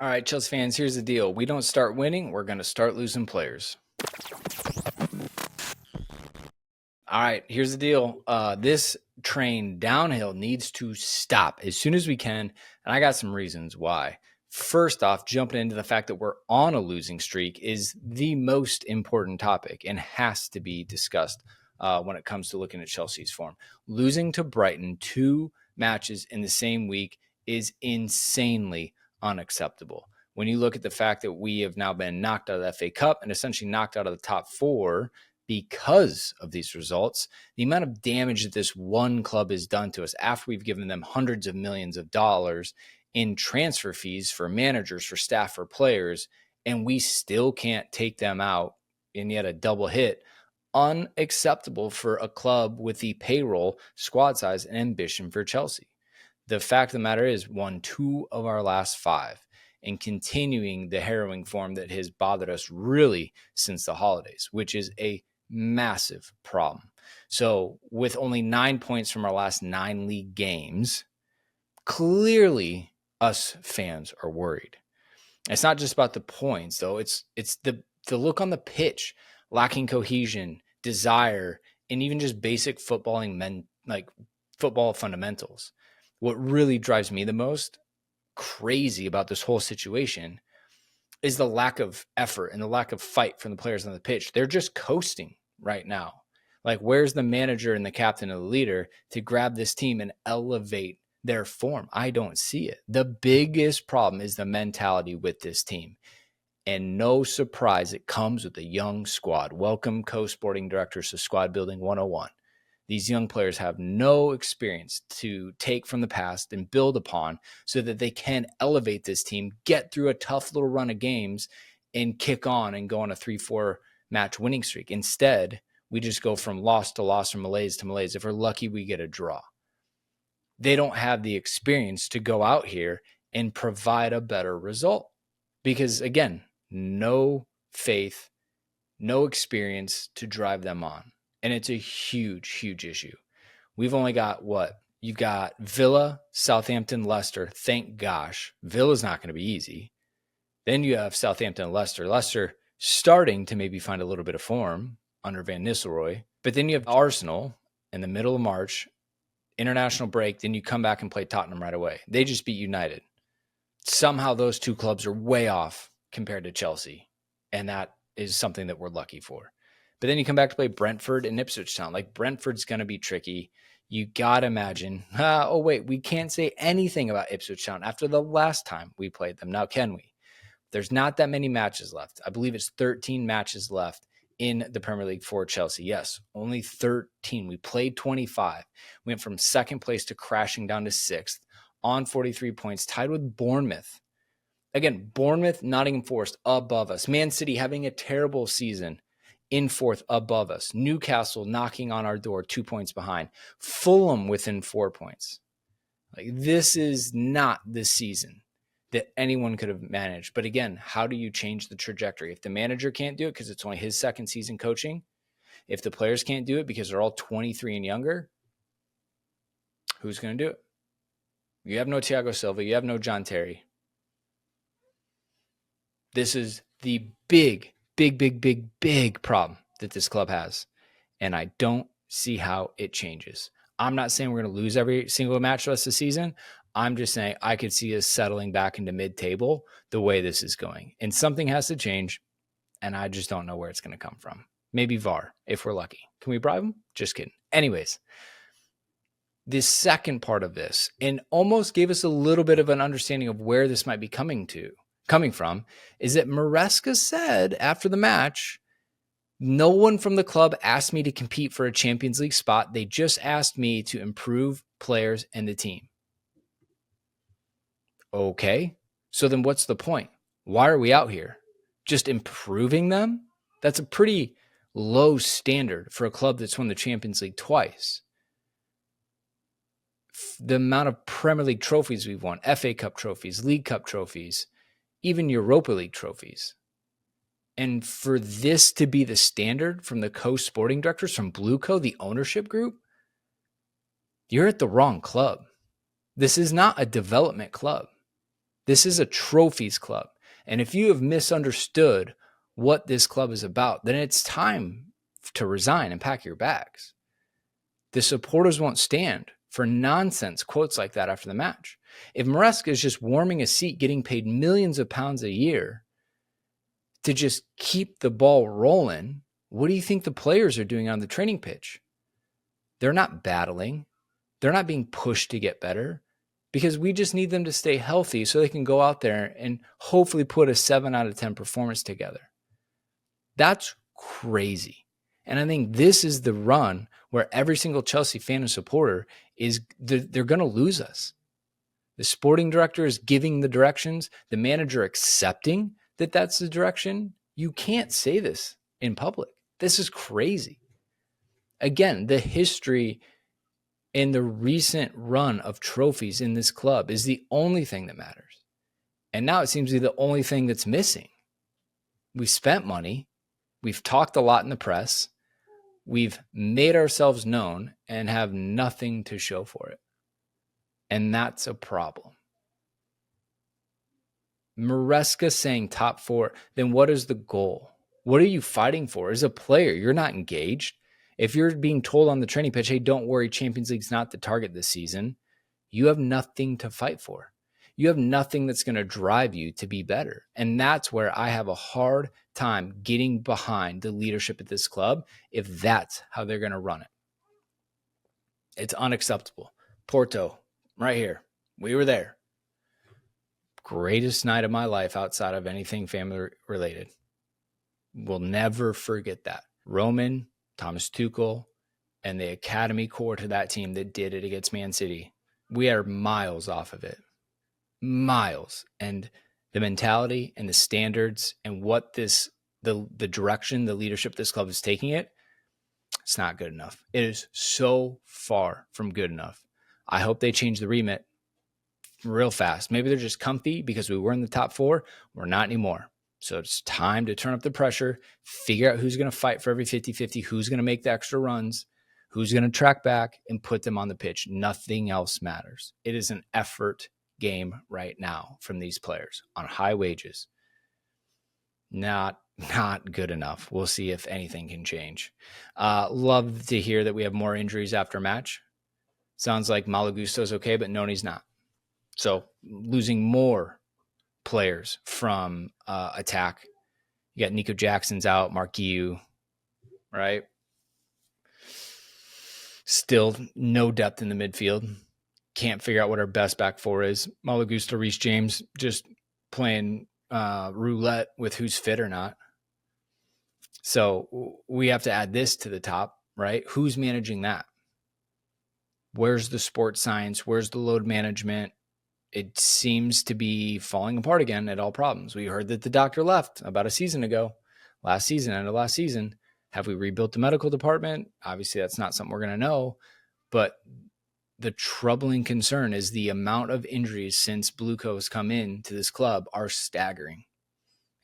All right, Chelsea fans, here's the deal. We don't start winning, we're going to start losing players. All right, here's the deal. This train downhill needs to stop as soon as we can, and I got some reasons why. First off, jumping into the fact that we're on a losing streak is the most important topic and has to be discussed when it comes to looking at Chelsea's form. Losing to Brighton 2 matches in the same week is insanely unacceptable. When you look at the fact that we have now been knocked out of the FA Cup and essentially knocked out of the top 4 because of these results, the amount of damage that this one club has done to us after we've given them hundreds of millions of dollars in transfer fees for managers, for staff, for players, and we still can't take them out in yet a double hit, unacceptable for a club with the payroll, squad size, and ambition for Chelsea. The fact of the matter is, won 2 of our last 5 and continuing the harrowing form that has bothered us really since the holidays, which is a massive problem. So with only 9 points from our last 9 league games, clearly us fans are worried. It's not just about the points, though. It's the look on the pitch, lacking cohesion, desire, and even just basic footballing football fundamentals. What really drives me the most crazy about this whole situation is the lack of effort and the lack of fight from the players on the pitch. They're just coasting right now. Like, where's the manager and the captain and the leader to grab this team and elevate their form? I don't see it. The biggest problem is the mentality with this team. And no surprise, it comes with a young squad. Welcome, co-sporting directors, to Squad Building 101. These young players have no experience to take from the past and build upon so that they can elevate this team, get through a tough little run of games, and kick on and go on a 3-4 match winning streak. Instead, we just go from loss to loss, from malaise to malaise. If we're lucky, we get a draw. They don't have the experience to go out here and provide a better result because, again, no faith, no experience to drive them on. And it's a huge, huge issue. We've only got what? You got Villa, Southampton, Leicester. Thank gosh. Villa's not going to be easy. Then you have Southampton and Leicester. Leicester starting to maybe find a little bit of form under Van Nistelrooy. But then you have Arsenal in the middle of March, international break. Then you come back and play Tottenham right away. They just beat United. Somehow those 2 clubs are way off compared to Chelsea. And that is something that we're lucky for. But then you come back to play Brentford and Ipswich Town. Like, Brentford's going to be tricky. You got to imagine, we can't say anything about Ipswich Town after the last time we played them. Now, can we? There's not that many matches left. I believe it's 13 matches left in the Premier League for Chelsea. Yes, only 13. We played 25. We went from second place to crashing down to 6th on 43 points, tied with Bournemouth. Again, Bournemouth, Nottingham Forest above us. Man City having a terrible season in 4th above us. Newcastle knocking on our door 2 points behind. Fulham within 4 points. Like, this is not the season that anyone could have managed. But again, how do you change the trajectory? If the manager can't do it because it's only his second season coaching, if the players can't do it because they're all 23 and younger, who's going to do it? You have no Thiago Silva. You have no John Terry. This is the big problem that this club has. And I don't see how it changes. I'm not saying we're going to lose every single match the rest of the season. I'm just saying I could see us settling back into mid-table the way this is going. And something has to change, and I just don't know where it's going to come from. Maybe VAR, if we're lucky. Can we bribe him? Just kidding. Anyways, the second part of this, and almost gave us a little bit of an understanding of where this might be coming from, is that Maresca said after the match, no one from the club asked me to compete for a Champions League spot. They just asked me to improve players and the team. Okay, so then what's the point? Why are we out here? Just improving them? That's a pretty low standard for a club that's won the Champions League twice. The amount of Premier League trophies we've won, FA Cup trophies, League Cup trophies, even Europa League trophies. And for this to be the standard from the co-sporting directors, from Blueco, the ownership group, you're at the wrong club. This is not a development club. This is a trophies club. And if you have misunderstood what this club is about, then it's time to resign and pack your bags. The supporters won't stand for nonsense quotes like that after the match. If Maresca is just warming a seat, getting paid millions of pounds a year to just keep the ball rolling, what do you think the players are doing on the training pitch? They're not battling. They're not being pushed to get better, because we just need them to stay healthy so they can go out there and hopefully put a 7 out of 10 performance together. That's crazy. And I think this is the run where every single Chelsea fan and supporter is, they're going to lose us. The sporting director is giving the directions, the manager accepting that that's the direction. You can't say this in public. This is crazy. Again, the history and the recent run of trophies in this club is the only thing that matters. And now it seems to be the only thing that's missing. We've spent money. We've talked a lot in the press. We've made ourselves known and have nothing to show for it. And that's a problem. Maresca saying top 4, then what is the goal? What are you fighting for? As a player, you're not engaged. If you're being told on the training pitch, hey, don't worry, Champions League's not the target this season, you have nothing to fight for. You have nothing that's going to drive you to be better. And that's where I have a hard time getting behind the leadership at this club if that's how they're going to run it. It's unacceptable. Porto, right here. We were there. Greatest night of my life outside of anything family related. We'll never forget that. Roman, Thomas Tuchel, and the academy core to that team that did it against Man City. We are miles off of it. Miles. And the mentality and the standards and what the direction, the leadership this club is taking it, it's not good enough. It is so far from good enough. I hope they change the remit real fast. Maybe they're just comfy because we were in the top 4. We're not anymore. So it's time to turn up the pressure, figure out who's going to fight for every 50-50, who's going to make the extra runs, who's going to track back and put them on the pitch. Nothing else matters. It is an effort game right now from these players on high wages. Not good enough. We'll see if anything can change. Love to hear that we have more injuries after match. Sounds like Malagusto's okay, but Noni's not. So losing more players from attack. You got Nico Jackson's out, Mark Guiu, right? Still no depth in the midfield. Can't figure out what our best back 4 is. Malagusto, Reece James just playing roulette with who's fit or not. So we have to add this to the top, right? Who's managing that? Where's the sports science? Where's the load management? It seems to be falling apart again at all problems. We heard that the doctor left about a season ago, end of last season. Have we rebuilt the medical department? Obviously, that's not something we're going to know. But the troubling concern is the amount of injuries since Bluco has come in to this club are staggering.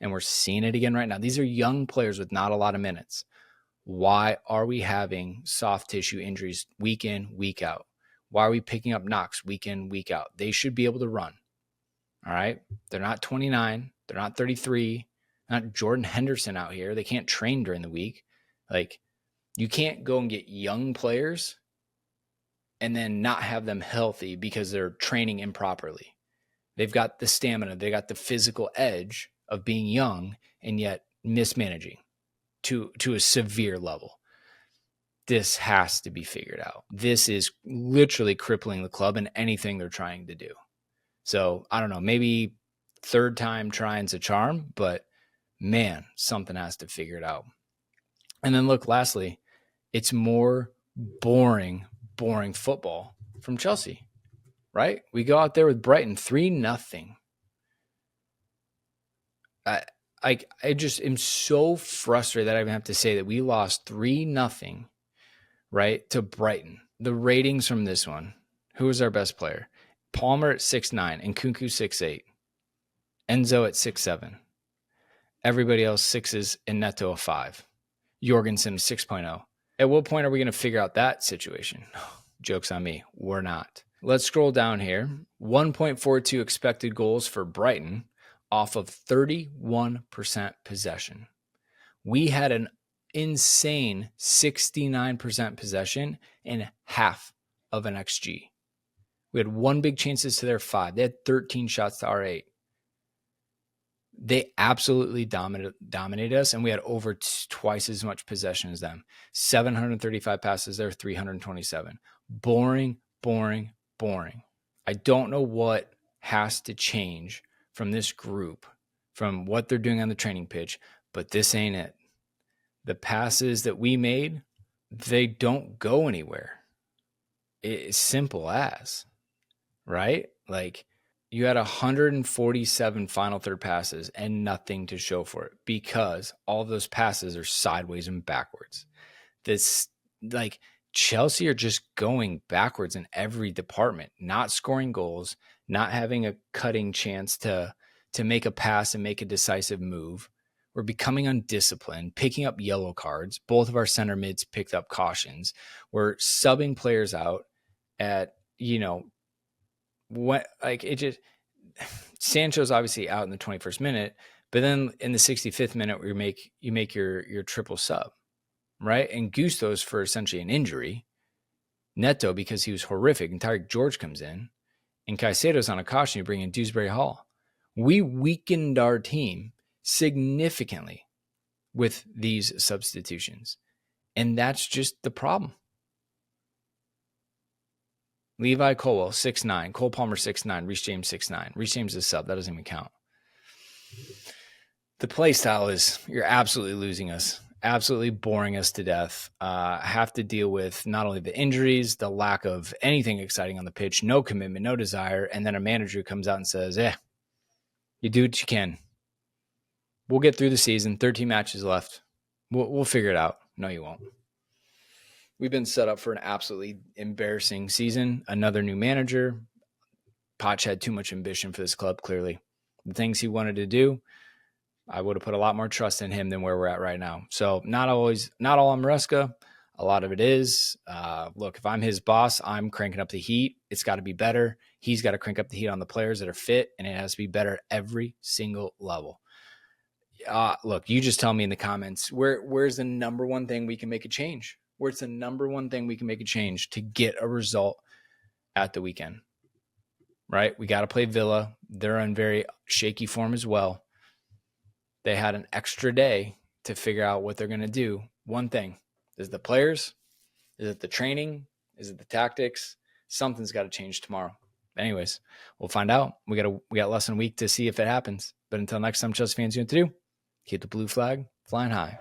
And we're seeing it again right now. These are young players with not a lot of minutes. Why are we having soft tissue injuries week in, week out? Why are we picking up knocks week in, week out? They should be able to run. All right? They're not 29. They're not 33. Not Jordan Henderson out here. They can't train during the week. Like, you can't go and get young players and then not have them healthy because they're training improperly. They've got the stamina. They got the physical edge of being young and yet mismanaging to a severe level. This has to be figured out. This is literally crippling the club and anything they're trying to do. So I don't know, maybe third time trying's a charm, but man, something has to figure it out. And then look, lastly, it's more boring football from Chelsea, right? We go out there with Brighton 3-0. I just am so frustrated that I even have to say that we lost 3-0. Right, to Brighton. The ratings from this one. Who was our best player? Palmer at 6'9", and Nkunku 6'8". Enzo at 6'7". Everybody else 6s and Neto a 5. Jorgensen 6.0. At what point are we going to figure out that situation? Joke's on me. We're not. Let's scroll down here. 1.42 expected goals for Brighton off of 31% possession. We had an insane 69% possession and half of an XG. We had 1 big chances to their 5. They had 13 shots to our 8. They absolutely dominated us, and we had over twice as much possession as them. 735 passes there, 327. Boring. I don't know what has to change from this group, from what they're doing on the training pitch, but this ain't it. The passes that we made, they don't go anywhere. It's simple as, right? Like, you had 147 final third passes and nothing to show for it because all of those passes are sideways and backwards. This, like, Chelsea are just going backwards in every department, not scoring goals, not having a cutting chance to make a pass and make a decisive move. We're becoming undisciplined, picking up yellow cards. Both of our center mids picked up cautions. We're subbing players out at, what, like, it just, Sancho's obviously out in the 21st minute, but then in the 65th minute, you make your triple sub, right? And Gusto's for essentially an injury. Neto, because he was horrific, and Tyreek George comes in, and Caicedo's on a caution. You bring in Dewsbury Hall. We weakened our team significantly with these substitutions, and that's just the problem. Levi Colwell, 6'9". Cole Palmer, 6'9". Reece James, 6'9". Reece James is sub. That doesn't even count. The play style is, you're absolutely losing us, absolutely boring us to death. Have to deal with not only the injuries, the lack of anything exciting on the pitch, no commitment, no desire, and then a manager comes out and says, you do what you can. We'll get through the season. 13 matches left. We'll figure it out. No, you won't. We've been set up for an absolutely embarrassing season. Another new manager. Poch had too much ambition for this club, clearly. The things he wanted to do, I would have put a lot more trust in him than where we're at right now. So not all on Maresca. A lot of it is, look, if I'm his boss, I'm cranking up the heat. It's got to be better. He's got to crank up the heat on the players that are fit, and it has to be better at every single level. Look, you just tell me in the comments, where's the number one thing we can make a change? Where's the number one thing we can make a change to get a result at the weekend? Right? We got to play Villa. They're in very shaky form as well. They had an extra day to figure out what they're going to do. One thing. Is it the players? Is it the training? Is it the tactics? Something's got to change tomorrow. Anyways, we'll find out. We got less than a week to see if it happens. But until next time, Chelsea fans, you know what to do. Keep the blue flag flying high.